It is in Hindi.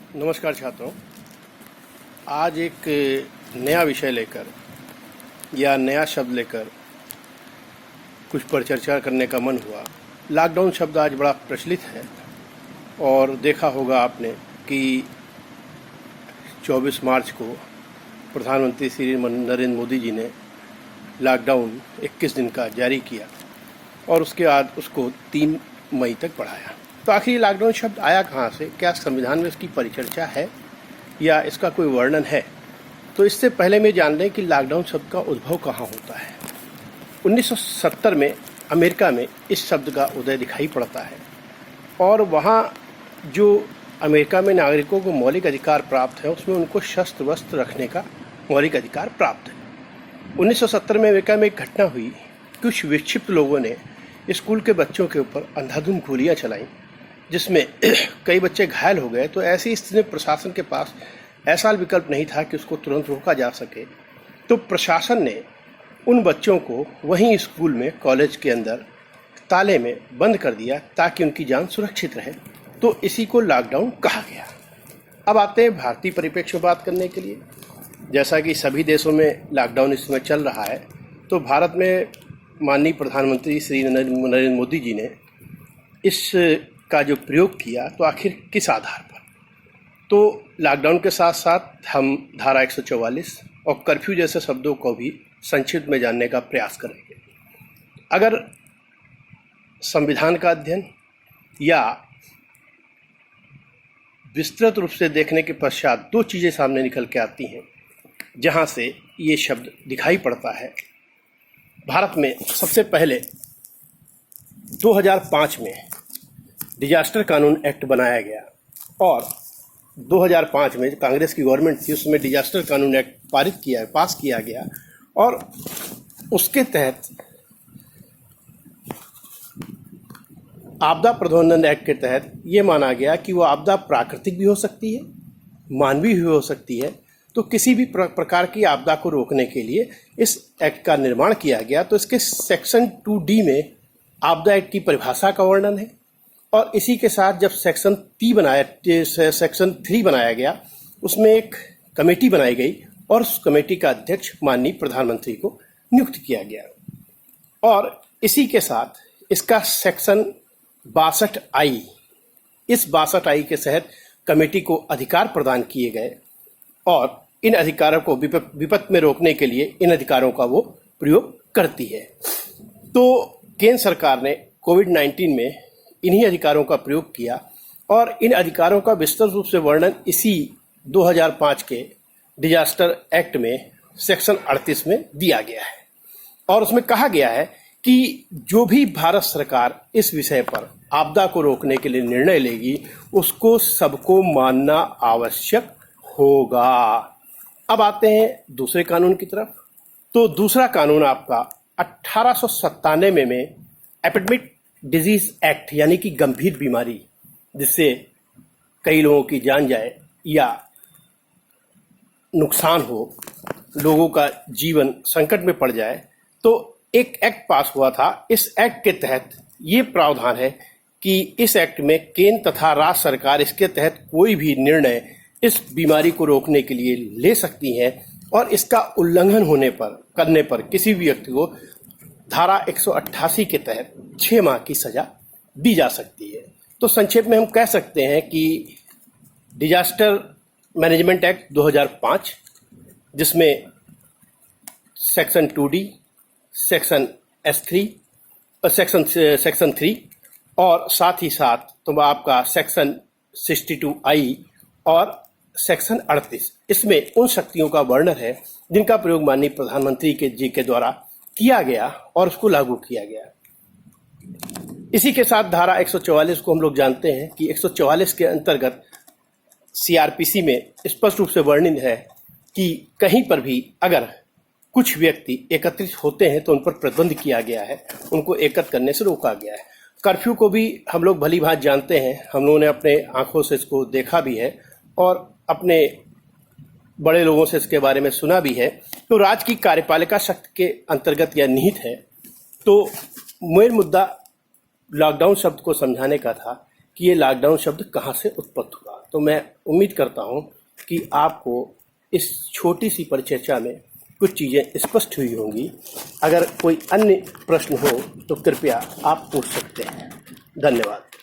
नमस्कार छात्रों। आज एक नया विषय लेकर या नया शब्द लेकर कुछ पर चर्चा करने का मन हुआ। लॉकडाउन शब्द आज बड़ा प्रचलित है और देखा होगा आपने कि 24 मार्च को प्रधानमंत्री श्री नरेंद्र मोदी जी ने लॉकडाउन 21 दिन का जारी किया और उसके बाद उसको 3 मई तक बढ़ाया। तो आखिर ये लॉकडाउन शब्द आया कहाँ से? क्या संविधान में इसकी परिचर्चा है या इसका कोई वर्णन है? तो इससे पहले मैं जान लें कि लॉकडाउन शब्द का उद्भव कहाँ होता है। 1970 में अमेरिका में इस शब्द का उदय दिखाई पड़ता है और वहाँ जो अमेरिका में नागरिकों को मौलिक अधिकार प्राप्त है उसमें उनको शस्त्र वस्त्र रखने का मौलिक अधिकार प्राप्त है। 1970 में अमेरिका में एक घटना हुई। कुछ विक्षिप्त लोगों ने स्कूल के बच्चों के ऊपर अंधाधुंध गोलियां चलाईं जिसमें कई बच्चे घायल हो गए। तो ऐसी स्थिति में प्रशासन के पास ऐसा विकल्प नहीं था कि उसको तुरंत रोका जा सके। तो प्रशासन ने उन बच्चों को वहीं स्कूल में कॉलेज के अंदर ताले में बंद कर दिया ताकि उनकी जान सुरक्षित रहे। तो इसी को लॉकडाउन कहा गया। अब आते हैं भारतीय परिप्रेक्ष्य में बात करने के लिए। जैसा कि सभी देशों में लॉकडाउन इस समय चल रहा है, तो भारत में माननीय प्रधानमंत्री श्री नरेंद्र मोदी जी ने इस का जो प्रयोग किया तो आखिर किस आधार पर? तो लॉकडाउन के साथ साथ हम धारा 144 और कर्फ्यू जैसे शब्दों को भी संक्षिप्त में जानने का प्रयास करेंगे। अगर संविधान का अध्ययन या विस्तृत रूप से देखने के पश्चात 2 चीज़ें सामने निकल के आती हैं जहां से ये शब्द दिखाई पड़ता है। भारत में सबसे पहले 2005 में डिजास्टर कानून एक्ट बनाया गया और 2005 में कांग्रेस की गवर्नमेंट थी, उसमें डिजास्टर कानून एक्ट पास किया गया और उसके तहत आपदा प्रबंधन एक्ट के तहत ये माना गया कि वो आपदा प्राकृतिक भी हो सकती है, मानवीय भी हो सकती है। तो किसी भी प्रकार की आपदा को रोकने के लिए इस एक्ट का निर्माण किया गया। तो इसके सेक्शन 2D में आपदा एक्ट की परिभाषा का वर्णन है और इसी के साथ जब सेक्शन 3 बनाया गया उसमें एक कमेटी बनाई गई और उस कमेटी का अध्यक्ष माननीय प्रधानमंत्री को नियुक्त किया गया। और इसी के साथ इसका सेक्शन 62I, इस 62I के तहत कमेटी को अधिकार प्रदान किए गए और इन अधिकारों को विपत्ति में रोकने के लिए इन अधिकारों का वो प्रयोग करती है। तो केंद्र सरकार ने कोविड-19 में इन्हीं अधिकारों का प्रयोग किया और इन अधिकारों का विस्तृत रूप से वर्णन इसी 2005 के डिजास्टर एक्ट में सेक्शन 38 में दिया गया है और उसमें कहा गया है कि जो भी भारत सरकार इस विषय पर आपदा को रोकने के लिए निर्णय लेगी उसको सबको मानना आवश्यक होगा। अब आते हैं दूसरे कानून की तरफ। तो दूसरा कानून आपका 1897 में एपिडेमिक डिजीज एक्ट, यानी कि गंभीर बीमारी जिससे कई लोगों की जान जाए या नुकसान हो, लोगों का जीवन संकट में पड़ जाए, तो एक एक्ट पास हुआ था। इस एक्ट के तहत ये प्रावधान है कि इस एक्ट में केंद्र तथा राज्य सरकार इसके तहत कोई भी निर्णय इस बीमारी को रोकने के लिए ले सकती हैं और इसका उल्लंघन करने पर किसी भी व्यक्ति को धारा 188 के तहत 6 माह की सजा दी जा सकती है। तो संक्षेप में हम कह सकते हैं कि डिजास्टर मैनेजमेंट एक्ट 2005, जिसमें सेक्शन 2D, सेक्शन S3 और सेक्शन 3 और साथ ही साथ तो आपका सेक्शन 62I और सेक्शन 38, इसमें उन शक्तियों का वर्णन है जिनका प्रयोग माननीय प्रधानमंत्री जी के द्वारा किया गया और उसको लागू किया गया। इसी के साथ धारा 144 को हम लोग जानते हैं कि 144 के अंतर्गत CRPC में स्पष्ट रूप से वर्णित है कि कहीं पर भी अगर कुछ व्यक्ति एकत्रित होते हैं तो उन पर प्रतिबंध किया गया है, उनको एकत्र करने से रोका गया है। कर्फ्यू को भी हम लोग भली भांति जानते हैं, हम लोगों ने अपने आंखों से इसको देखा भी है और अपने बड़े लोगों से इसके बारे में सुना भी है। तो राज्य की कार्यपालिका शक्ति के अंतर्गत यह निहित है। तो मेन मुद्दा लॉकडाउन शब्द को समझाने का था कि ये लॉकडाउन शब्द कहाँ से उत्पन्न हुआ। तो मैं उम्मीद करता हूँ कि आपको इस छोटी सी परिचर्चा में कुछ चीज़ें स्पष्ट हुई होंगी। अगर कोई अन्य प्रश्न हो तो कृपया आप पूछ सकते हैं। धन्यवाद।